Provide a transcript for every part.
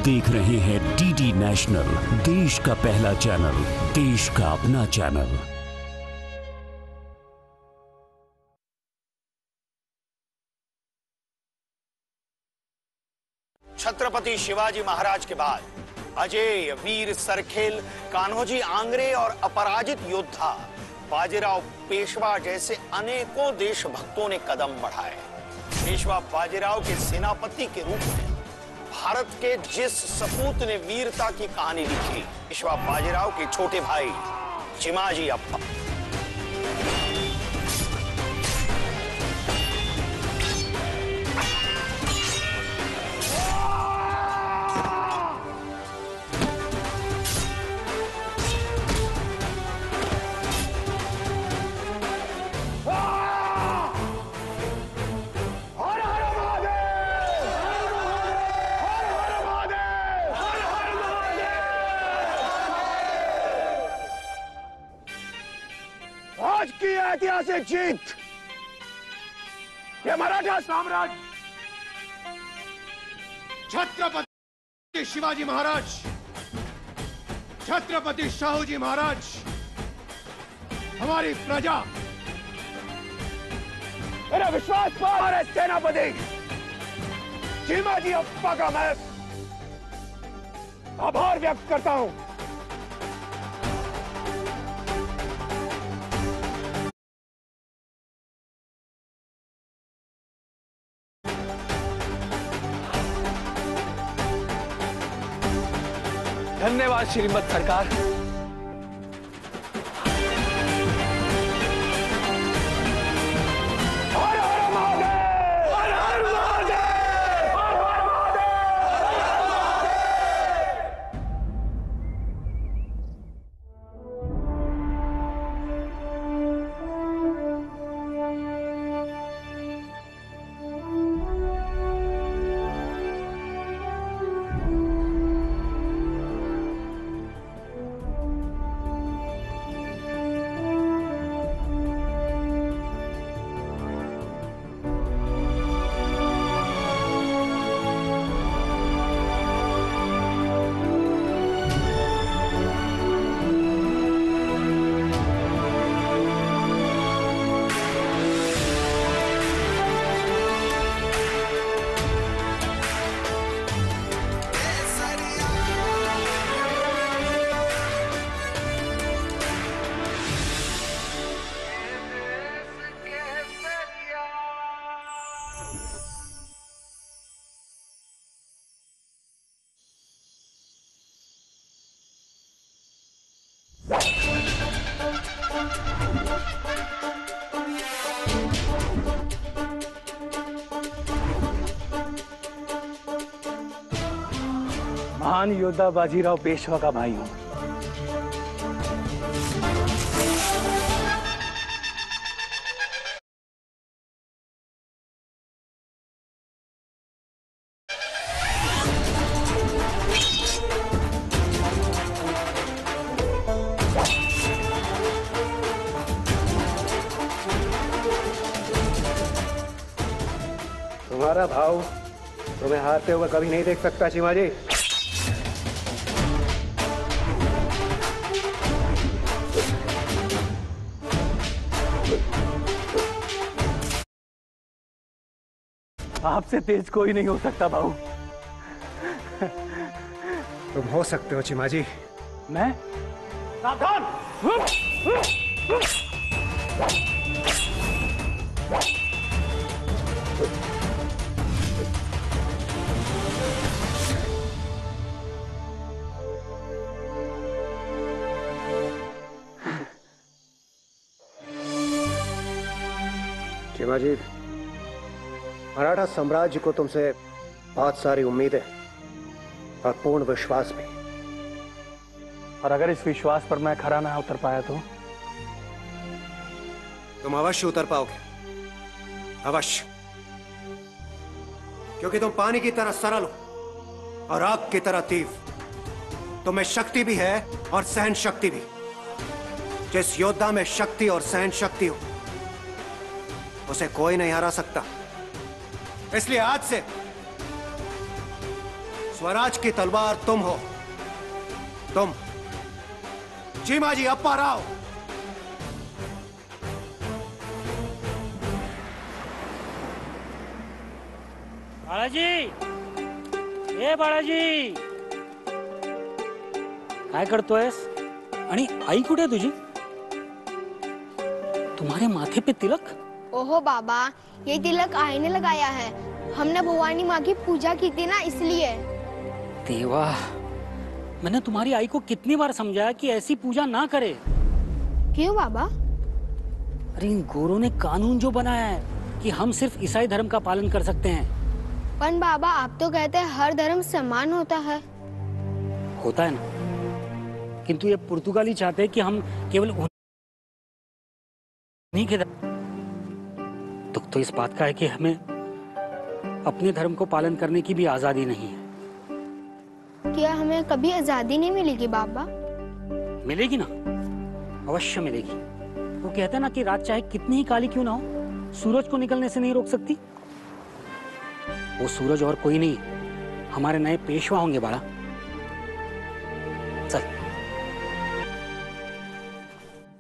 देख रहे हैं डीडी नेशनल, देश का पहला चैनल, देश का अपना चैनल। छत्रपति शिवाजी महाराज के बाद अजय, वीर सरखेल, कान्होजी आंग्रे और अपराजित योद्धा बाजीराव पेशवा जैसे अनेकों देशभक्तों ने कदम बढ़ाए। पेशवा बाजीराव के सेनापति के रूप में भारत के जिस सपूत ने वीरता की कहानी लिखी, पेशवा बाजीराव के छोटे भाई चिमाजी अप्पा। आज की ऐतिहासिक जीत ये मराठा साम्राज्य छत्रपति शिवाजी महाराज, छत्रपति शाहूजी महाराज, हमारी प्रजा, मेरा विश्वास हमारे सेनापति चिमाजी अप्पा का मैं आभार व्यक्त करता हूं। धन्यवाद श्रीमद सरकार। महान योद्धा बाजीराव पेशवा का भाई हूं। तुम्हारा भाव तुम्हें हारते हुए कभी नहीं देख सकता चिमाजी। आपसे तेज कोई नहीं हो सकता भाऊ। तुम हो सकते हो चिमाजी। मैं? सावधान! चिमाजी, मराठा साम्राज्य को तुमसे बहुत सारी उम्मीदें और पूर्ण विश्वास भी। और अगर इस विश्वास पर मैं खरा ना उतर पाया तो? तुम अवश्य उतर पाओगे, अवश्य, क्योंकि तुम पानी की तरह सरल हो और आग की तरह तीव्र। तुम्हें शक्ति भी है और सहन शक्ति भी। जिस योद्धा में शक्ति और सहन शक्ति हो उसे कोई नहीं हरा सकता। इसलिए आज से स्वराज की तलवार तुम हो, तुम चीमाजी अप्पा राव। बाळाजी, ए बाळाजी, काय करतोयस? आणि आई कुठे आहे तुझी? तुम्हारे माथे पे तिलक? ओहो बाबा, ये तिलक आई ने लगाया है। हमने भवानी माँ की पूजा की थी ना, इसलिए। देवा, मैंने तुम्हारी आई को कितनी बार समझाया कि ऐसी पूजा ना करे। क्यों बाबा? अरे इन गोरों ने कानून जो बनाया है कि हम सिर्फ ईसाई धर्म का पालन कर सकते हैं। पर बाबा, आप तो कहते हैं हर धर्म समान होता है। होता है ना, किंतु ये पुर्तगाली चाहते हैं कि हम केवल उन्हीं के दुख तो इस बात का है कि हमें अपने धर्म को पालन करने की भी आजादी नहीं है। क्या हमें कभी आजादी नहीं मिलेगी बाबा? मिलेगी ना, अवश्य मिलेगी। वो कहते हैं ना कि रात चाहे कितनी ही काली क्यों ना हो, सूरज को निकलने से नहीं रोक सकती। वो सूरज और कोई नहीं, हमारे नए पेशवा होंगे बाड़ा। चल।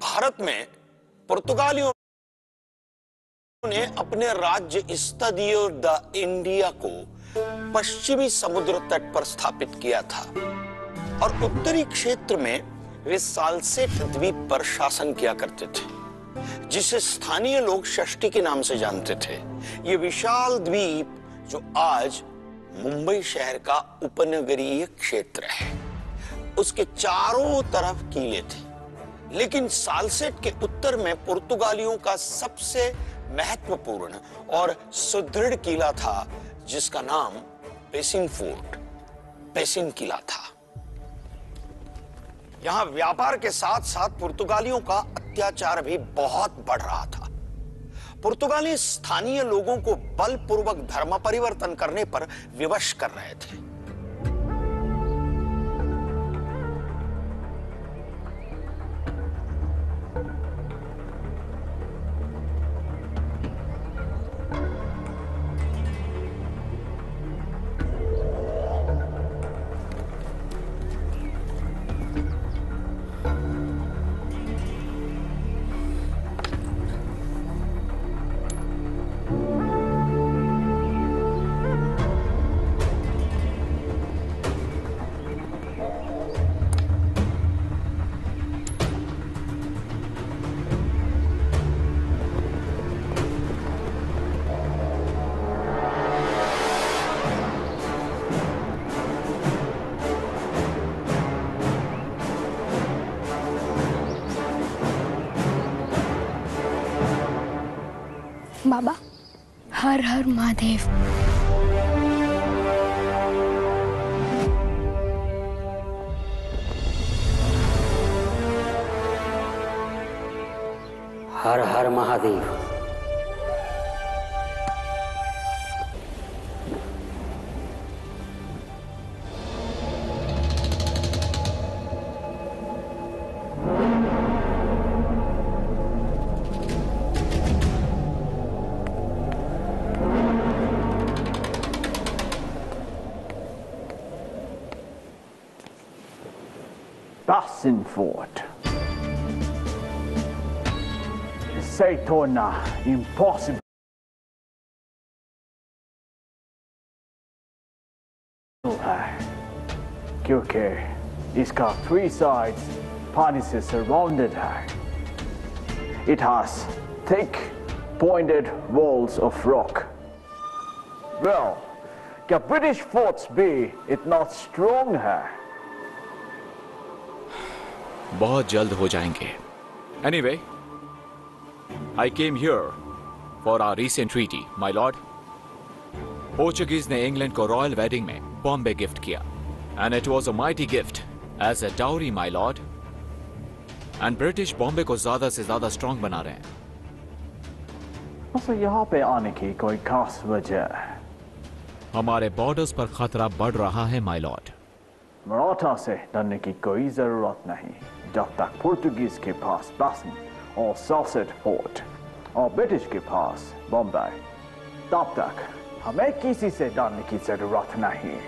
भारत में पुर्तगालियों ने अपने राज्य इस्तादियो द इंडिया को पश्चिमी समुद्र तट पर स्थापित किया था और उत्तरी क्षेत्र में वे साल्सेट द्वीप पर शासन किया करते थे, जिसे स्थानीय लोग षष्ठी के नाम से जानते थे। ये विशाल द्वीप जो आज मुंबई शहर का उपनगरीय क्षेत्र है, उसके चारों तरफ किले थे, लेकिन साल्सेट के उत्तर में पुर्तगालियों का सबसे महत्वपूर्ण और सुदृढ़ किला था, जिसका नाम पेसिन फोर्ट, पेसिन किला था। यहां व्यापार के साथ साथ पुर्तगालियों का अत्याचार भी बहुत बढ़ रहा था। पुर्तगाली स्थानीय लोगों को बलपूर्वक धर्म परिवर्तन करने पर विवश कर रहे थे। बाबा, हर हर महादेव। हर हर Mahadev. Pesin Fort. Say to na impossible है, क्योंकि इसका 3 sides पानी से surrounded है. It has thick, pointed walls of rock. Well, क्या British forts भी इतना strong है? बहुत जल्द हो जाएंगे। Anyway, I came here for our recent treaty, my lord. Portuguese ने इंग्लैंड को रॉयल वेडिंग में बॉम्बे गिफ्ट किया, and it was a mighty gift as a dowry, my lord. And British Bombay को ज्यादा से ज्यादा स्ट्रॉन्ग बना रहे हैं। तो यहाँ पे आने की कोई खास वजह? हमारे बॉर्डर्स पर खतरा बढ़ रहा है, my lord. मराठा से डरने की कोई जरूरत नहीं। जब तक पुर्तगीज के पास पेसिन और साल्सेट फोर्ट और ब्रिटिश के पास बॉम्बे, तब तक हमें किसी से डरने की जरूरत नहीं।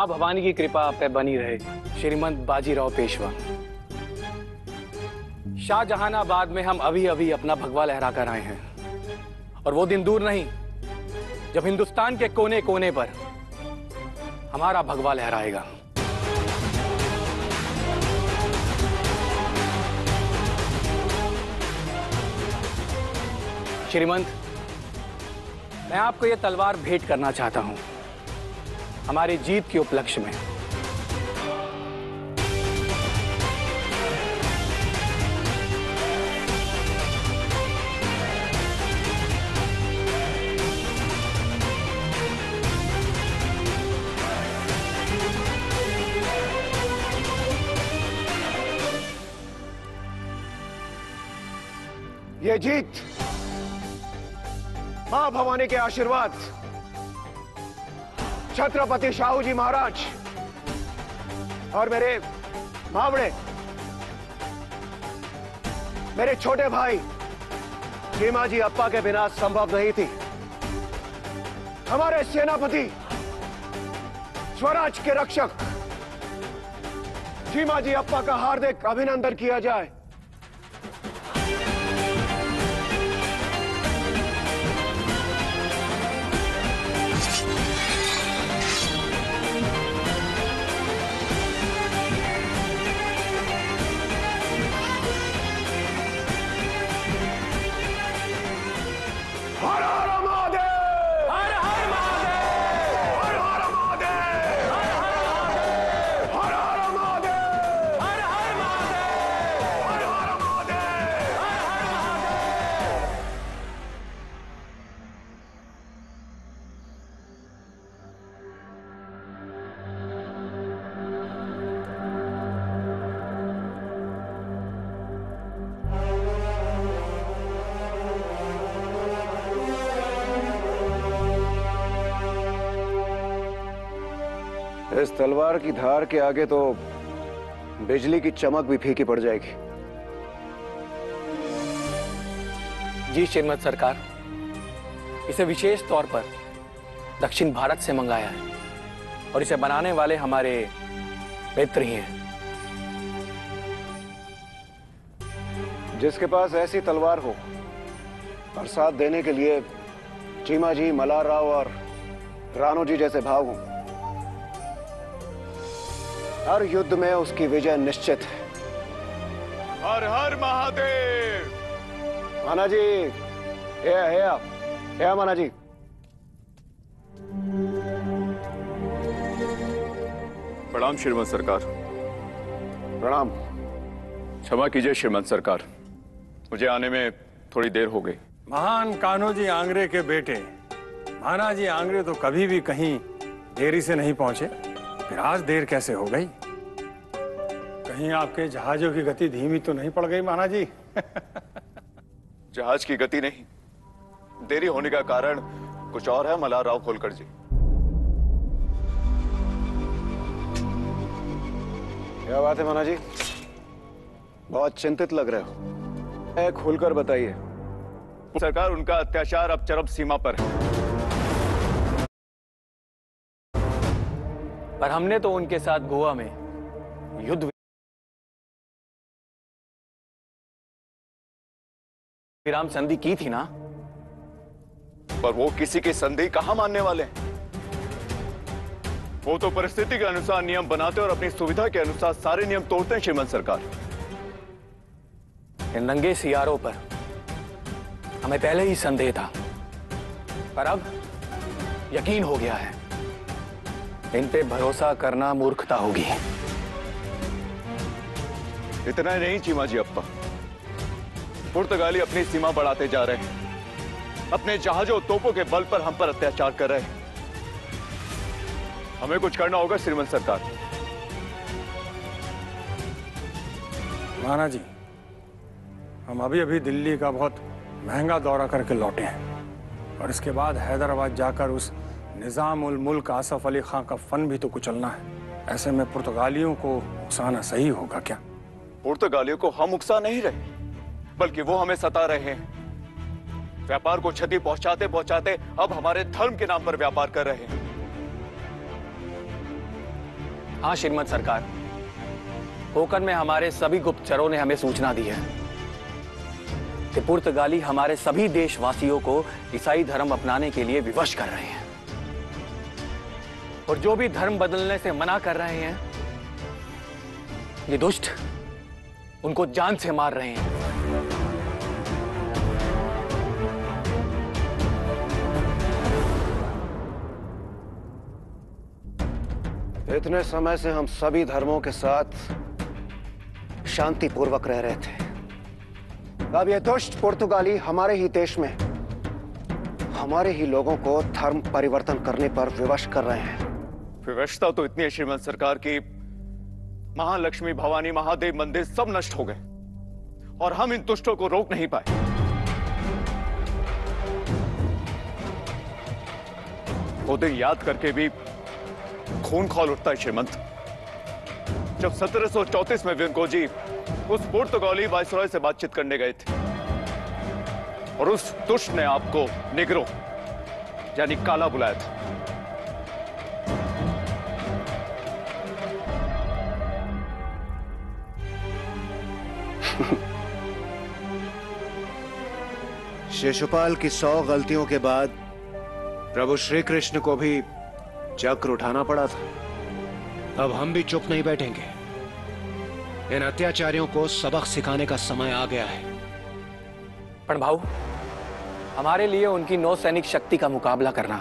माँ भवानी की कृपा आप पे बनी रहे श्रीमंत बाजीराव पेशवा। शाहजहानाबाद में हम अभी अभी अपना भगवा लहरा कर आए हैं और वो दिन दूर नहीं जब हिंदुस्तान के कोने कोने पर हमारा भगवा लहराएगा। श्रीमंत, मैं आपको यह तलवार भेंट करना चाहता हूं हमारी जीत के उपलक्ष्य में। ये जीत मां भवानी के आशीर्वाद, छत्रपति शाहू जी महाराज और मेरे भावड़े, मेरे छोटे भाई चीमा जी अप्पा के बिना संभव नहीं थी। हमारे सेनापति, स्वराज के रक्षक चीमा जी अप्पा का हार्दिक अभिनंदन किया जाए। इस तलवार की धार के आगे तो बिजली की चमक भी फीकी पड़ जाएगी। जी श्रीमत सरकार, इसे विशेष तौर पर दक्षिण भारत से मंगाया है और इसे बनाने वाले हमारे मित्र ही हैं। जिसके पास ऐसी तलवार हो और साथ देने के लिए चीमा जी, मल्हार राव और राणो जी जैसे भाव हों, हर युद्ध में उसकी विजय निश्चित है। हर हर महादेव। माना जी, हे माना जी। प्रणाम श्रीमंत सरकार। प्रणाम। क्षमा कीजिए श्रीमंत सरकार, मुझे आने में थोड़ी देर हो गई। महान कान्होजी आंग्रे के बेटे महानाजी आंग्रे तो कभी भी कहीं देरी से नहीं पहुंचे, फिर आज देर कैसे हो गई? कहीं आपके जहाजों की गति धीमी तो नहीं पड़ गई महानाजी? जहाज की गति नहीं, देरी होने का कारण कुछ और है मल्हार राव होलकर जी। क्या बात है माना जी, बहुत चिंतित लग रहे हो। खुलकर बताइए। सरकार, उनका अत्याचार अब चरम सीमा पर है। पर हमने तो उनके साथ गोवा में युद्ध विराम संधि की थी ना। पर वो किसी की संधि कहां मानने वाले हैं? वो तो परिस्थिति के अनुसार नियम बनाते और अपनी सुविधा के अनुसार सारे नियम तोड़ते हैं श्रीमंत सरकार। इन नंगे सियारों पर हमें पहले ही संदेह था, पर अब यकीन हो गया है। इन पे भरोसा करना मूर्खता होगी। इतना नहीं चीमा जी अप्पा, पुर्तगाली अपनी सीमा बढ़ाते जा रहे हैं, अपने जहाजों तोपों के बल पर हम पर अत्याचार कर रहे हैं। हमें कुछ करना होगा श्रीमंत सरकार। महाराज जी, हम अभी अभी दिल्ली का बहुत महंगा दौरा करके लौटे हैं और इसके बाद हैदराबाद जाकर उस निजाम उल मुल्क आसफ अली खां का फन भी तो कुचलना है। ऐसे में पुर्तगालियों को उकसाना सही होगा क्या? पुर्तगालियों को हम उकसा नहीं रहे, बल्कि वो हमें सता रहे हैं। व्यापार को क्षति पहुंचाते पहुंचाते अब हमारे धर्म के नाम पर व्यापार कर रहे हैं। हाँ श्रीमद सरकार, कोकण में हमारे सभी गुप्तचरों ने हमें सूचना दी है कि पुर्तगाली हमारे सभी देशवासियों को ईसाई धर्म अपनाने के लिए विवश कर रहे हैं और जो भी धर्म बदलने से मना कर रहे हैं, ये दुष्ट उनको जान से मार रहे हैं। इतने समय से हम सभी धर्मों के साथ शांतिपूर्वक रह रहे थे। अब ये दुष्ट पुर्तगाली हमारे ही देश में हमारे ही लोगों को धर्म परिवर्तन करने पर विवश कर रहे हैं। विवशता तो इतनी है श्रीमंत सरकार की महालक्ष्मी, भवानी, महादेव मंदिर सब नष्ट हो गए और हम इन दुष्टों को रोक नहीं पाए। वो दिन याद करके भी खून खौल उठता है श्रीमंत, जब 1734 में विंको-जी उस पुर्तगाली वायसरॉय से बातचीत करने गए थे और उस दुष्ट ने आपको निग्रो यानी काला बुलाया था। शिशुपाल की 100 गलतियों के बाद प्रभु श्री कृष्ण को भी चक्र उठाना पड़ा था। अब हम भी चुप नहीं बैठेंगे। इन अत्याचारियों को सबक सिखाने का समय आ गया है। पण भाऊ, हमारे लिए उनकी नौसैनिक शक्ति का मुकाबला करना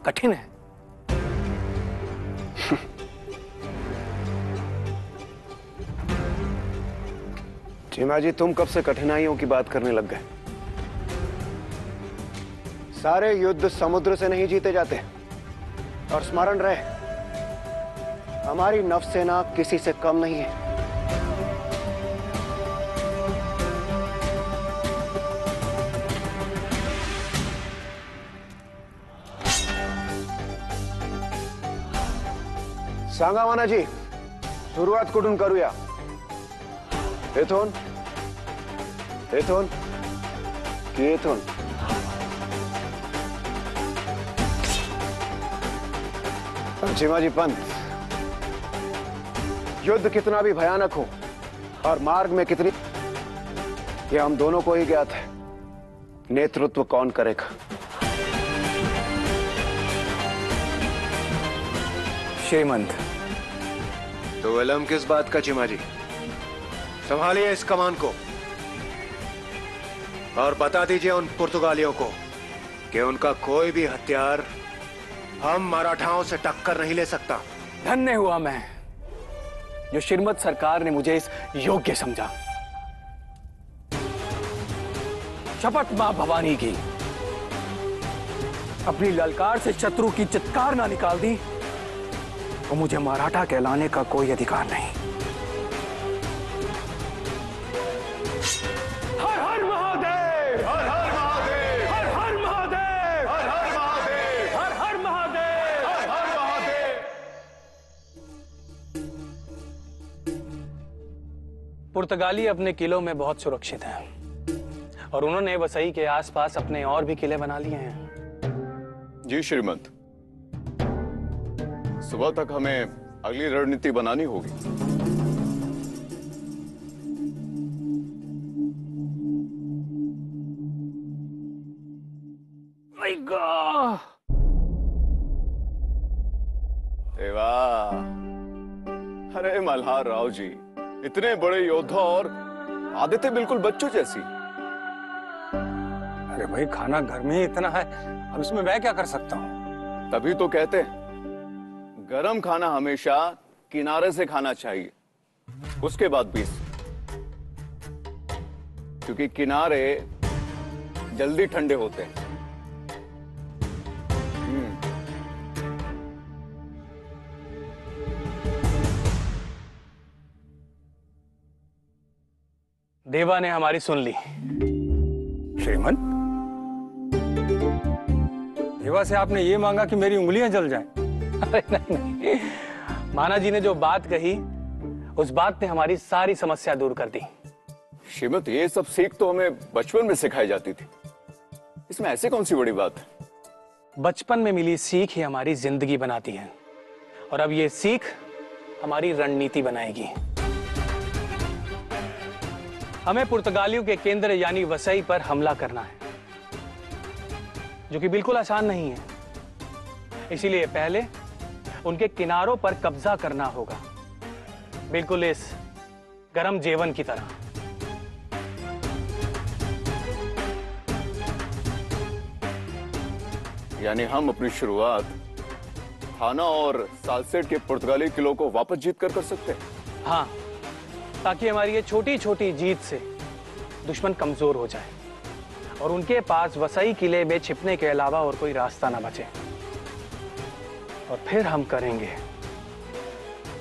कठिन है। चिमा जी, तुम कब से कठिनाइयों की बात करने लग गए? सारे युद्ध समुद्र से नहीं जीते जाते। और स्मरण रहे, हमारी नौसेना किसी से कम नहीं है। सांगावाना जी, सुरुवात कुठून करूया? इथून इथून की इथून? चिमाजी पंत, युद्ध कितना भी भयानक हो और मार्ग में कितनी, ये हम दोनों को ही ज्ञात है। नेतृत्व कौन करेगा? श्रीमंत। तो विलंब किस बात का चिमाजी? संभालिए इस कमान को और बता दीजिए उन पुर्तगालियों को कि उनका कोई भी हथियार हम मराठाओं से टक्कर नहीं ले सकता। धन्य हुआ मैं जो श्रीमद सरकार ने मुझे इस योग्य समझा। शपथ मां भवानी की, अपनी ललकार से शत्रु की चित्कार ना निकाल दी तो मुझे मराठा कहलाने का कोई अधिकार नहीं। हर हर महादेव, हर हर महादेव, हर हर महादेव, हर हर महादेव, हर हर महादेव, हर हर महादेव। पुर्तगाली अपने किलों में बहुत सुरक्षित हैं और उन्होंने वसई के आसपास अपने और भी किले बना लिए हैं। जी श्रीमंत, सुबह तक हमें अगली रणनीति बनानी होगी। My God! वाह! अरे मल्हार राव जी, इतने बड़े योद्धा और आदतें बिल्कुल बच्चों जैसी। अरे भाई, खाना घर में ही इतना है, अब इसमें मैं क्या कर सकता हूँ? तभी तो कहते हैं गरम खाना हमेशा किनारे से खाना चाहिए, उसके बाद बीच, क्योंकि किनारे जल्दी ठंडे होते हैं। देवा ने हमारी सुन ली। श्रीमंत, देवा से आपने ये मांगा कि मेरी उंगलियां जल जाएं? अरे नहीं, माना जी ने जो बात कही उस बात ने हमारी सारी समस्या दूर कर दी। श्रीमत, ये सब सीख तो हमें बचपन में सिखाई जाती थी, इसमें ऐसे कौन सी बड़ी बात है? बचपन में मिली सीख ही हमारी जिंदगी बनाती है और अब ये सीख हमारी रणनीति बनाएगी। हमें पुर्तगालियों के केंद्र यानी वसई पर हमला करना है, जो कि बिल्कुल आसान नहीं है। इसीलिए पहले उनके किनारों पर कब्जा करना होगा, बिल्कुल इस गरम जेवन की तरह। यानी हम अपनी शुरुआत थाना और सालसेट के पुर्तगाली किलों को वापस जीत कर सकते हैं। हाँ, ताकि हमारी ये छोटी छोटी जीत से दुश्मन कमजोर हो जाए और उनके पास वसई किले में छिपने के अलावा और कोई रास्ता ना बचे। और फिर हम करेंगे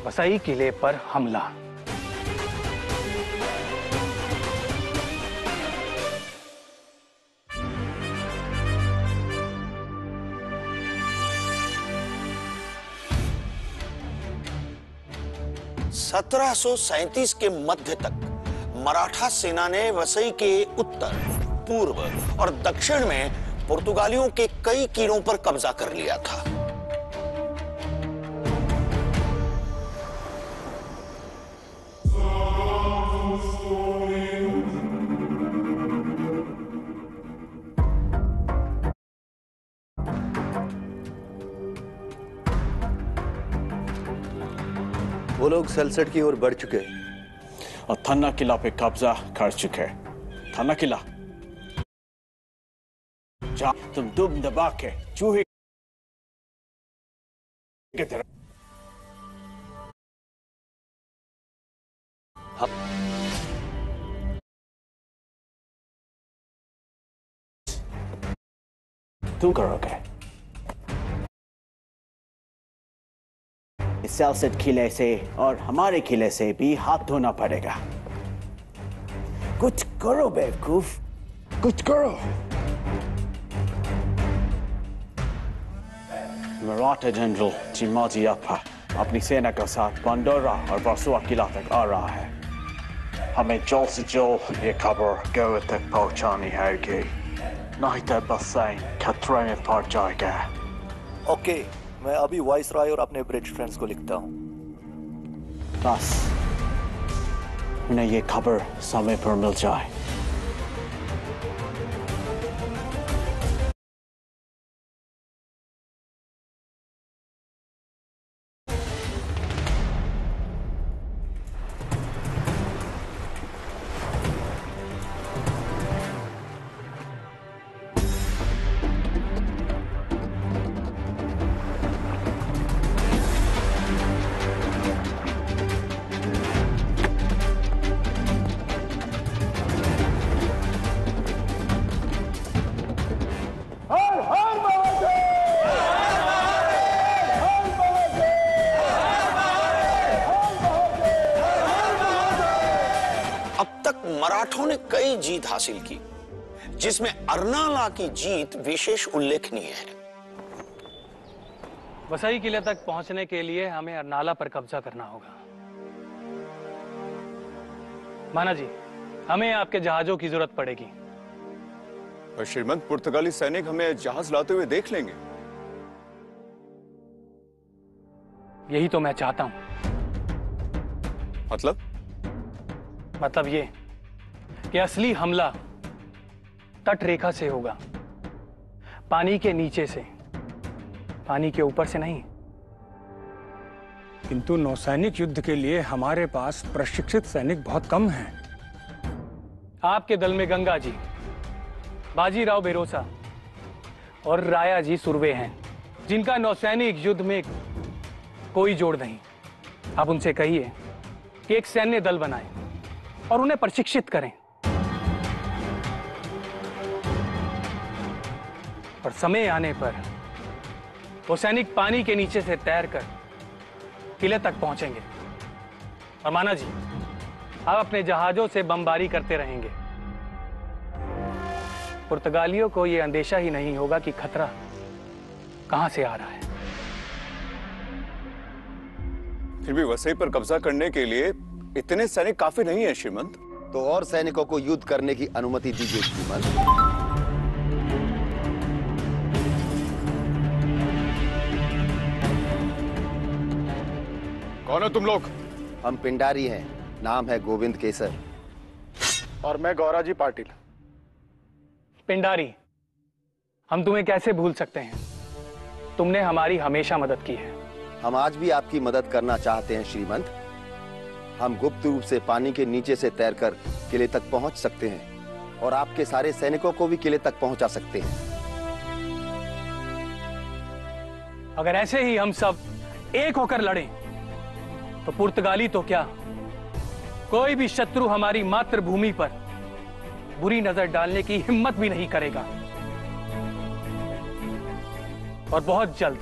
वसई किले पर हमला। सत्रह 1737 के मध्य तक मराठा सेना ने वसई के उत्तर, पूर्व और दक्षिण में पुर्तगालियों के कई किलों पर कब्जा कर लिया था। वो लोग सलसट की ओर बढ़ चुके और थन्ना किला पे कब्जा कर चुके। थन्ना किला जहां तुम दुम दबा के चूहे की तरह तुम करोगे। इस सलसट किले से और हमारे किले से भी हाथ धोना पड़ेगा। कुछ करो बेवकूफ, कुछ करो। मराठा जनरल चिमाजी अप्पा अपनी सेना के साथ बंडोरा और बरसुआ किला तक आ रहा है। हमें जल्द से जल्द ये खबर गोवा तक पहुंचानी होगी, नहीं तो बसई खतरे में पड़ जाएगा। ओके, मैं अभी वाइसरॉय और अपने ब्रिटिश फ्रेंड्स को लिखता हूँ। बस उन्हें ये खबर समय पर मिल जाए। मराठों ने कई जीत हासिल की, जिसमें अर्नाला की जीत विशेष उल्लेखनीय है। वसई किले तक पहुंचने के लिए हमें अर्नाला पर कब्जा करना होगा। माना जी, हमें आपके जहाजों की जरूरत पड़ेगी। और श्रीमंत पुर्तगाली सैनिक हमें जहाज लाते हुए देख लेंगे। यही तो मैं चाहता हूं। मतलब ये कि असली हमला तट रेखा से होगा, पानी के नीचे से, पानी के ऊपर से नहीं। किंतु नौसैनिक युद्ध के लिए हमारे पास प्रशिक्षित सैनिक बहुत कम हैं। आपके दल में गंगा जी, बाजीराव बेरोसा और राया जी सुरवे हैं, जिनका नौसैनिक युद्ध में कोई जोड़ नहीं। आप उनसे कहिए कि एक सैन्य दल बनाएं और उन्हें प्रशिक्षित करें, और समय आने पर वो सैनिक पानी के नीचे से तैरकर किले तक पहुंचेंगे। और माना जी, आप अपने जहाजों से बमबारी करते रहेंगे। पुर्तगालियों को यह अंदेशा ही नहीं होगा कि खतरा कहां से आ रहा है। फिर भी वसई पर कब्जा करने के लिए इतने सैनिक काफी नहीं है श्रीमंत। तो और सैनिकों को युद्ध करने की अनुमति दीजिए श्रीमंत। कौन हो तुम लोग? हम पिंडारी हैं, नाम है गोविंद केसर। और मैं गौराजी पाटिल। पिंडारी, हम तुम्हें कैसे भूल सकते हैं? तुमने हमारी हमेशा मदद की है। हम आज भी आपकी मदद करना चाहते हैं श्रीमंत। हम गुप्त रूप से पानी के नीचे से तैरकर किले तक पहुंच सकते हैं और आपके सारे सैनिकों को भी किले तक पहुंचा सकते हैं। अगर ऐसे ही हम सब एक होकर लड़ें, तो पुर्तगाली तो क्या, कोई भी शत्रु हमारी मातृभूमि पर बुरी नजर डालने की हिम्मत भी नहीं करेगा। और बहुत जल्द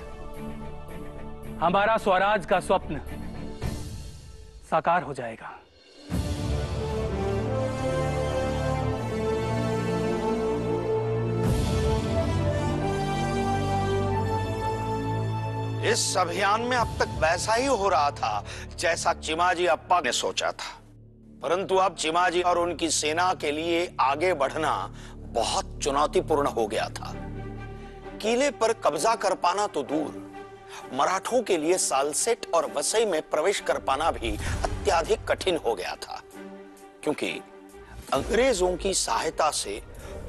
हमारा स्वराज का स्वप्न साकार हो जाएगा। इस अभियान में अब तक वैसा ही हो रहा था जैसा चिमाजी अप्पा ने सोचा था, परंतु अब चिमाजी और उनकी सेना के लिए आगे बढ़ना बहुत चुनौतीपूर्ण हो गया था। किले पर कब्जा कर पाना तो दूर, मराठों के लिए सालसेट और वसई में प्रवेश कर पाना भी अत्यधिक कठिन हो गया था, क्योंकि अंग्रेजों की सहायता से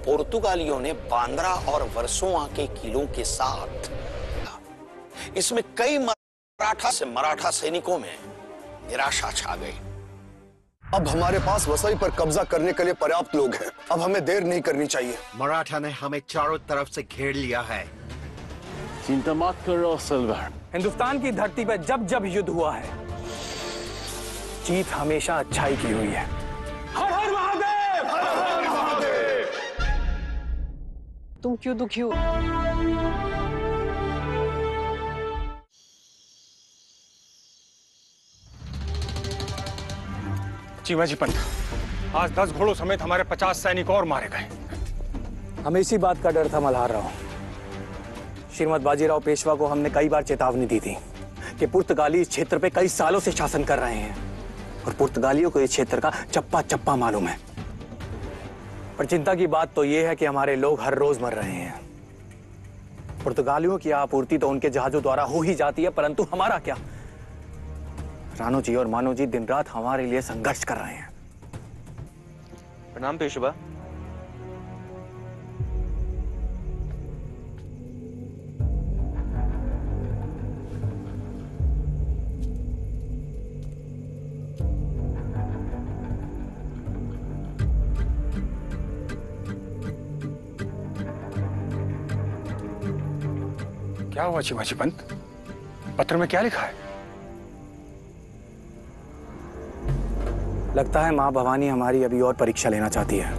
पुर्तगालियों ने बांद्रा और वर्सोवा के किलों के साथ इसमें कई मराठा सैनिकों में निराशा छा गई। अब हमारे पास वसई पर कब्जा करने के लिए पर्याप्त लोग हैं। अब हमें देर नहीं करनी चाहिए। मराठा ने हमें चारों तरफ से घेर लिया है। चिंता मत करो सिल्वर। हिंदुस्तान की धरती पर जब जब युद्ध हुआ है, जीत हमेशा अच्छाई की हुई है। हर हर महादेव! हर हर महादेव! तुम क्यों दुखी हो? चिमाजी पंत, आज 10 घोड़ों समेत हमारे 50 सैनिक और मारे गए। हमें इसी बात का डर था मल्हार राव। श्रीमद बाजीराव पेशवा को हमने कई बार चेतावनी दी थी कि पुर्तगाली इस क्षेत्र पे कई सालों से शासन कर रहे हैं और पुर्तगालियों को इस क्षेत्र का चप्पा चप्पा मालूम है। पर चिंता की बात तो यह है कि हमारे लोग हर रोज मर रहे हैं। पुर्तगालियों की आपूर्ति तो उनके जहाजों द्वारा हो ही जाती है, परंतु हमारा क्या? रानो जी और मानो जी दिन रात हमारे लिए संघर्ष कर रहे हैं। प्रणाम पेशवा। क्या हुआ चिमाजी पंत? पत्र में क्या लिखा है? लगता है मां भवानी हमारी अभी और परीक्षा लेना चाहती है।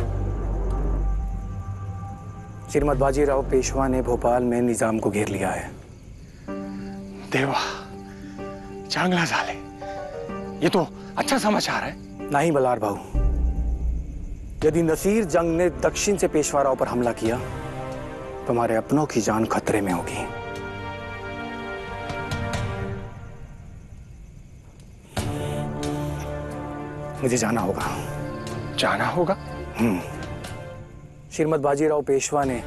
श्रीमद बाजीराव पेशवा ने भोपाल में निजाम को घेर लिया है। देवा, चांगला झाले, ये तो अच्छा समाचार है। नहीं बलार भाऊ, यदि नसीर जंग ने दक्षिण से पेशवाराव पर हमला किया तो हमारे अपनों की जान खतरे में होगी। मुझे जाना होगा। जाना होगा? श्रीमद बाजीराव पेशवा ने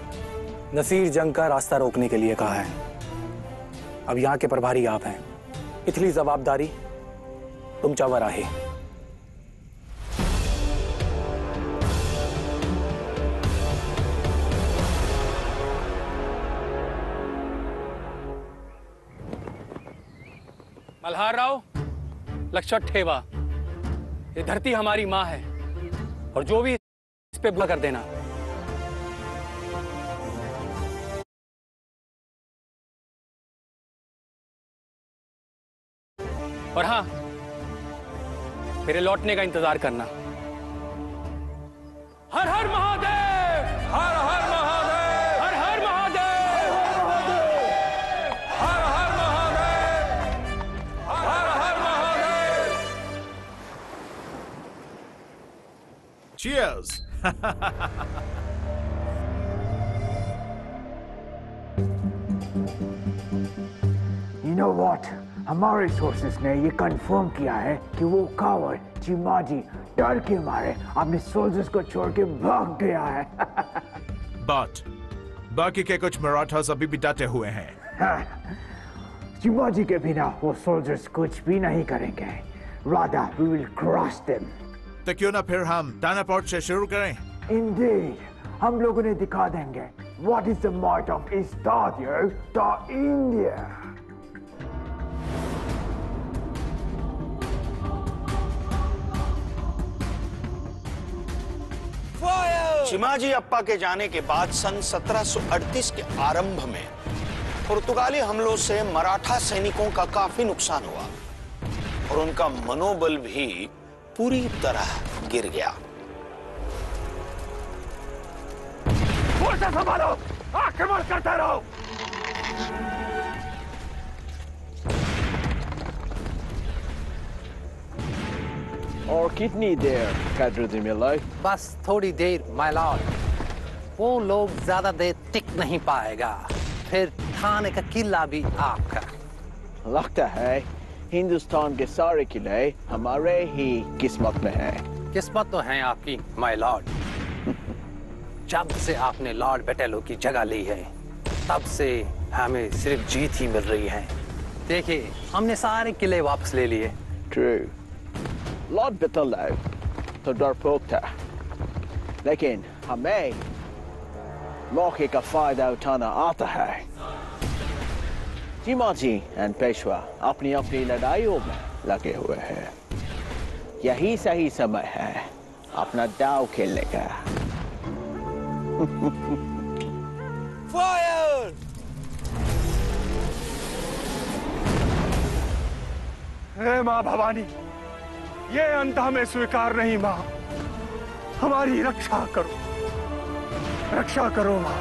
नसीर जंग का रास्ता रोकने के लिए कहा है। अब यहां के प्रभारी आप हैं, इतनी जवाबदारी तुम चावर आहे। मल्हार राव, लक्षण ठेवा, ये धरती हमारी मां है और जो भी इस पे बुरा कर देना। और हां, मेरे लौटने का इंतजार करना। हर हर महादेव! हर हर महादेव! हर हर महादेव! हर हर महादेव! हर हर Mahadev! Cheers! You know what? हमारे सोर्सेस ने ये कंफर्म किया है कि वो कावर्ड चिमाजी डर के मारे अपने सोल्जर्स को छोड़ के भाग गया है। But बाकी के कुछ मराठास अभी भी डटे हुए हैं। चिमाजी के बिना वो सोल्जर्स कुछ भी नहीं करेंगे। Rather, we will crush them. तो क्यों ना फिर हम दानापोर्ट से शुरू करें? Indeed, हम लोगों ने दिखा देंगे what is the might of Estadio to India. Chimaji Appa के जाने के बाद सन 1738 के आरंभ में पुर्तगाली हमलों से मराठा सैनिकों का काफी नुकसान हुआ और उनका मनोबल भी पूरी तरह गिर गया। मोर्चा संभालो, आक्रमण करते रहो। और कितनी देर कदरुद्दीन मिलाई? बस थोड़ी देर माय लॉर्ड। वो लोग ज्यादा देर टिक नहीं पाएगा, फिर थाने का किला भी आपका। लगता है हिंदुस्तान के सारे किले हमारे ही किस्मत में हैं। किस्मत तो है आपकी माय लॉर्ड। जब से आपने लॉर्ड बेटेलो की जगह ली है तब से हमें सिर्फ जीत ही मिल रही है। देखिए हमने सारे किले वापस ले लिए। ट्रू, लॉर्ड बेटेलो तो डरपोक था, लेकिन हमें मौके का फायदा उठाना आता है। चिमाजी एंड पेशवा अपनी अपनी लड़ाइयों में लगे हुए हैं। यही सही समय है अपना दाव खेलने का। फायर! हे माँ भवानी, ये अंत हमें स्वीकार नहीं माँ। हमारी रक्षा करो, रक्षा करो माँ।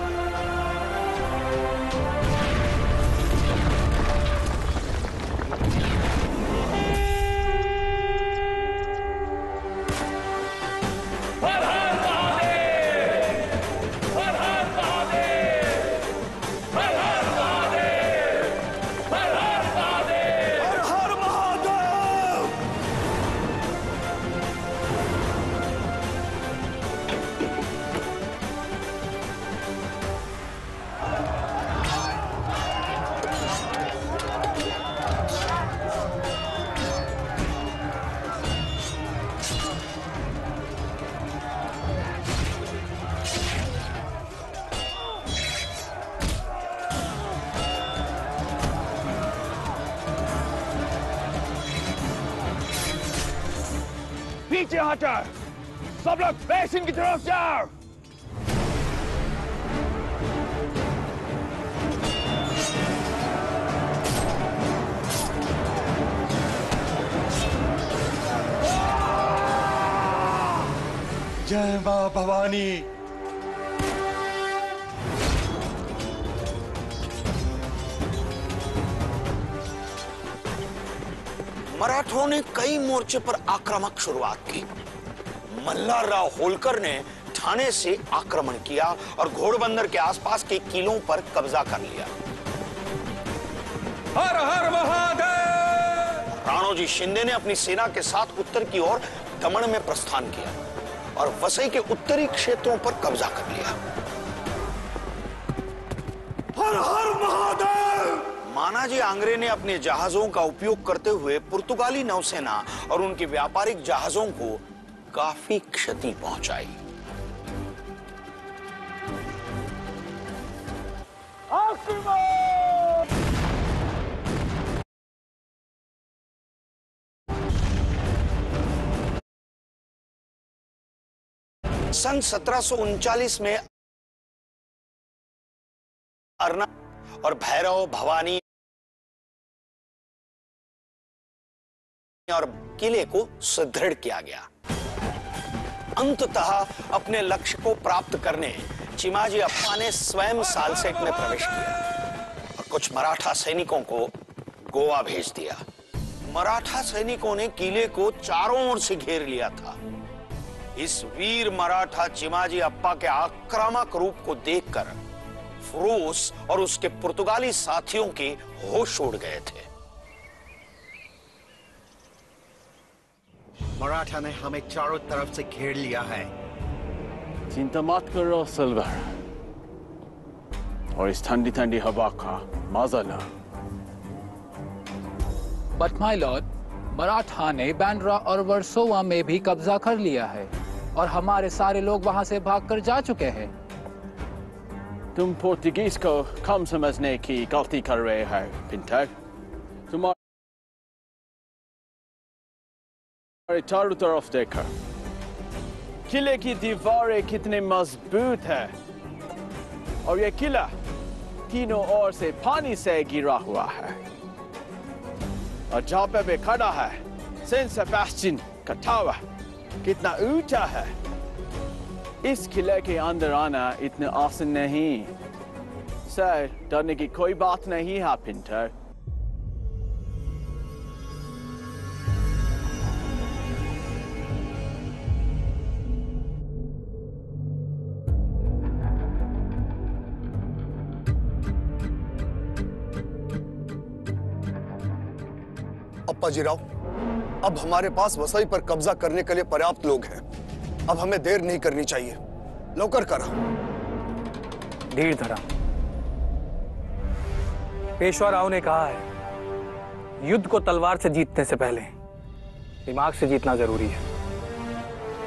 पीछे हटो, सब लोग बेसिन की तरफ जाओ। जय माँ भवानी। मराठों ने कई मोर्चे पर आक्रामक शुरुआत की। मल्हारराव होलकर ने ठाणे से आक्रमण किया और घोड़बंदर के आसपास के किलों पर कब्जा कर लिया। हर हर महादेव! राणोजी शिंदे ने अपनी सेना के साथ उत्तर की ओर दमन में प्रस्थान किया और वसई के उत्तरी क्षेत्रों पर कब्जा कर लिया। हर हर महादेव! मानाजी आंग्रे ने अपने जहाजों का उपयोग करते हुए पुर्तगाली नौसेना और उनके व्यापारिक जहाजों को काफी क्षति पहुंचाई। सन 1739 में अर्ना और भैरव भवानी और किले को सुदृढ़ किया गया। अंततः अपने लक्ष्य को प्राप्त करने चिमाजी अप्पा ने स्वयं सालसेट में प्रवेश किया और कुछ मराठा सैनिकों को गोवा भेज दिया। मराठा सैनिकों ने किले को चारों ओर से घेर लिया था। इस वीर मराठा चिमाजी अप्पा के आक्रामक रूप को देखकर फिरोज और उसके पुर्तगाली साथियों के होश उड़ गए थे। मराठा ने हमें चारों तरफ से घेर लिया है। चिंता मत करो सिल्वर, और इस ठंडी ठंडी हवा का मजा लो। बट माय लॉर्ड, मराठा ने बैंड्रा और वर्सोवा में भी कब्जा कर लिया है और हमारे सारे लोग वहां से भागकर जा चुके हैं। तुम पोर्तुगीज को कम समझने की गलती कर रहे हो पिंटर। तुम्हारे चारों तरफ देखो, किले की दीवारें कितने मजबूत है और ये किला तीनों ओर से पानी से घिरा हुआ है। और जहाँ पे भी खड़ा है सेंट सेबेस्टियन का टावर कितना ऊंचा है। इस किले के अंदर आना इतना आसान नहीं। सर, डरने की कोई बात नहीं है पिंटर। अप्पा जी राव, अब हमारे पास वसई पर कब्जा करने के लिए पर्याप्त लोग हैं। अब हमें देर नहीं करनी चाहिए। लौकर करा। धीर धरा। पेशवा राव ने कहा है, युद्ध को तलवार से जीतने से पहले दिमाग से जीतना जरूरी है।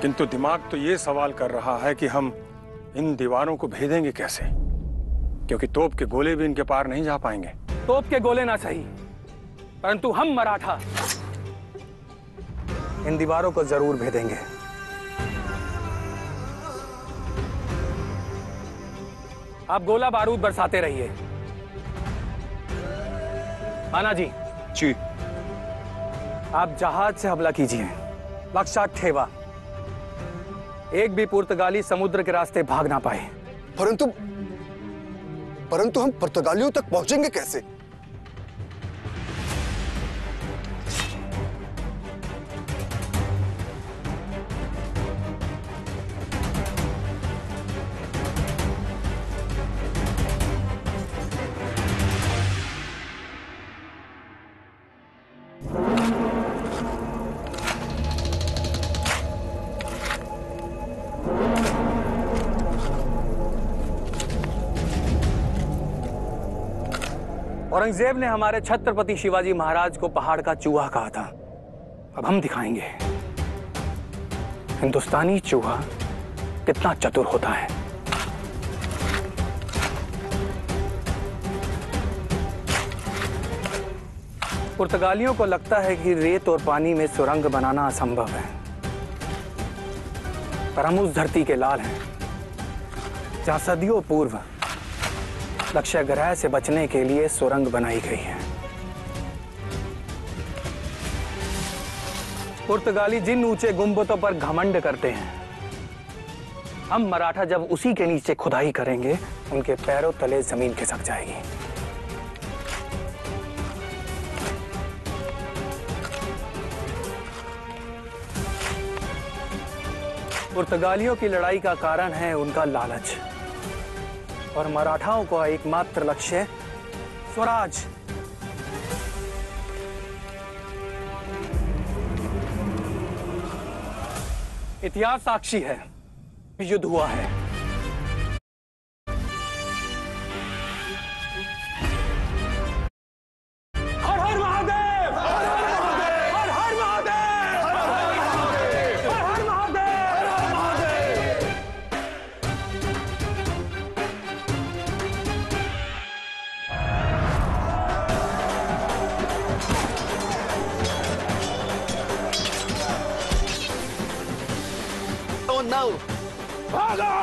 किंतु दिमाग तो ये सवाल कर रहा है कि हम इन दीवारों को भेदेंगे कैसे, क्योंकि तोप के गोले भी इनके पार नहीं जा पाएंगे। तोप के गोले ना सही, परंतु हम मराठा इन दीवारों को जरूर भेदेंगे। आप गोला बारूद बरसाते रहिए। माना जी। आप जहाज से हमला कीजिए। लक्ष्य ठेवा, एक भी पुर्तगाली समुद्र के रास्ते भाग ना पाए। परंतु हम पुर्तगालियों तक पहुंचेंगे कैसे? औरंगजेब ने हमारे छत्रपति शिवाजी महाराज को पहाड़ का चूहा कहा था। अब हम दिखाएंगे हिंदुस्तानी चूहा कितना चतुर होता है। पुर्तगालियों को लगता है कि रेत और पानी में सुरंग बनाना असंभव है, पर हम उस धरती के लाल हैं जहां सदियों पूर्व लक्ष्य ग्रह से बचने के लिए सुरंग बनाई गई है। पुर्तगाली जिन ऊंचे गुंबदों पर घमंड करते हैं, हम मराठा जब उसी के नीचे खुदाई करेंगे, उनके पैरों तले जमीन खिसक जाएगी। पुर्तगालियों की लड़ाई का कारण है उनका लालच, और मराठाओं का एकमात्र लक्ष्य स्वराज। इतिहास साक्षी है, युद्ध हुआ है। हर हर महादेव! हर हर महादेव! हर हर महादेव! हर हर महादेव! हर हर महादेव! No! भागो!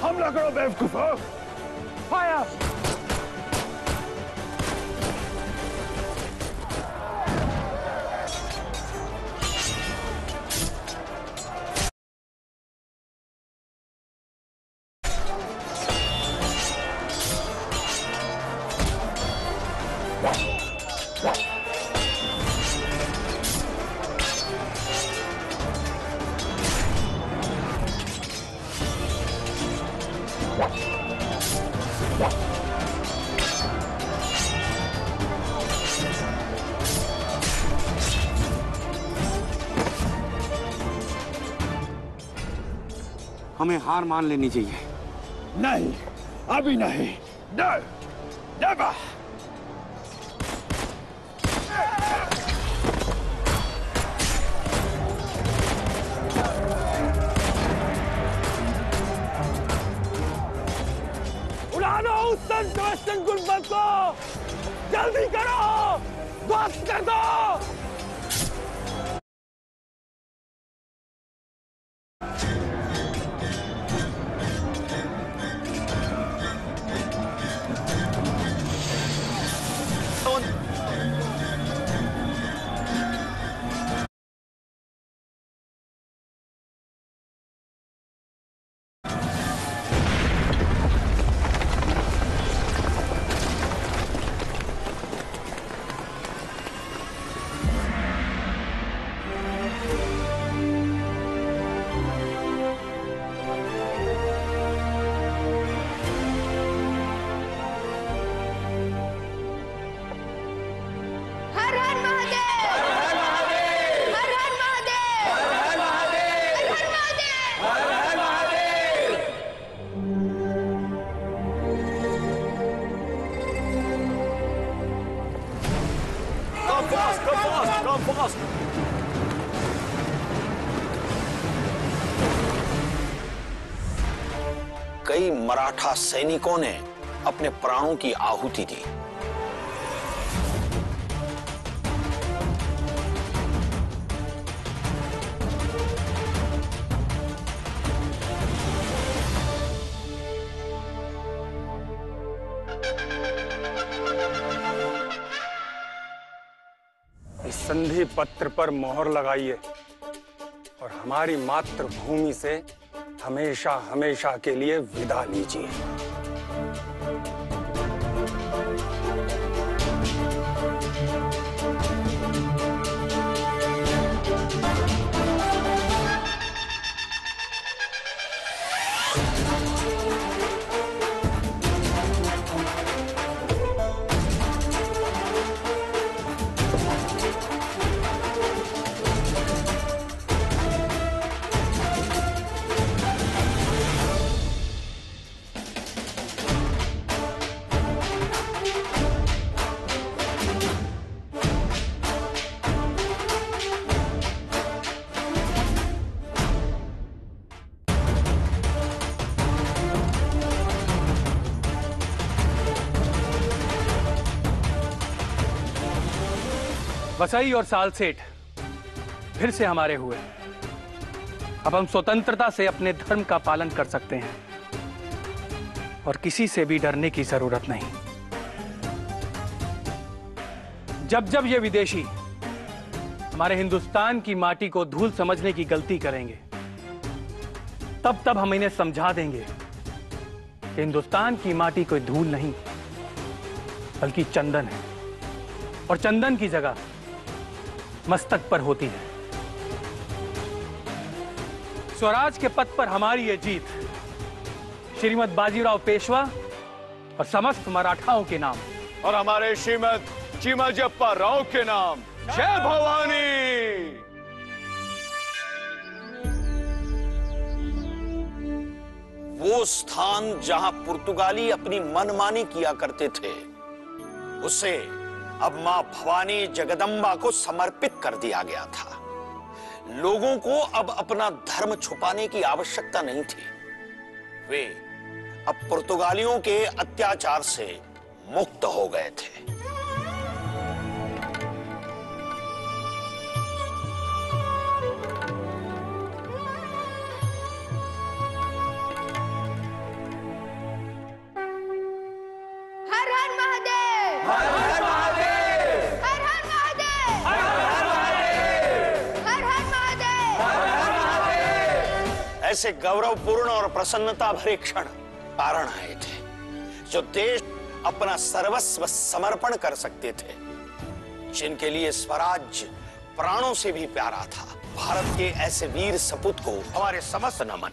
हमला करो बेवकूफो! फायर! हमें हार मान लेनी चाहिए। नहीं, अभी नहीं। No, never! उड़ा दो उस वेस्टर्न गुल्बद को! जल्दी करो! ध्वस्त कर दो! कई मराठा सैनिकों ने अपने प्राणों की आहुति दी। इस संधि पत्र पर मोहर लगाइए और हमारी मातृभूमि से हमेशा हमेशा के लिए विदा लीजिए। वसई और सालसेठ फिर से हमारे हुए। अब हम स्वतंत्रता से अपने धर्म का पालन कर सकते हैं और किसी से भी डरने की जरूरत नहीं। जब जब ये विदेशी हमारे हिंदुस्तान की माटी को धूल समझने की गलती करेंगे, तब तब हम इन्हें समझा देंगे कि हिंदुस्तान की माटी कोई धूल नहीं बल्कि चंदन है, और चंदन की जगह मस्तक पर होती है। स्वराज के पथ पर हमारी ये जीत श्रीमद बाजीराव पेशवा और समस्त मराठाओं के नाम, और हमारे श्रीमद चिमाजीअप्पा राव के नाम। जय भवानी। वो स्थान जहां पुर्तगाली अपनी मनमानी किया करते थे, उसे अब मां भवानी जगदम्बा को समर्पित कर दिया गया था। लोगों को अब अपना धर्म छुपाने की आवश्यकता नहीं थी। वे अब पुर्तगालियों के अत्याचार से मुक्त हो गए थे। ऐसे गौरवपूर्ण और प्रसन्नता भरे क्षण कारण आए थे जो देश अपना सर्वस्व समर्पण कर सकते थे, जिनके लिए स्वराज्य प्राणों से भी प्यारा था। भारत के ऐसे वीर सपूत को हमारे समस्त नमन।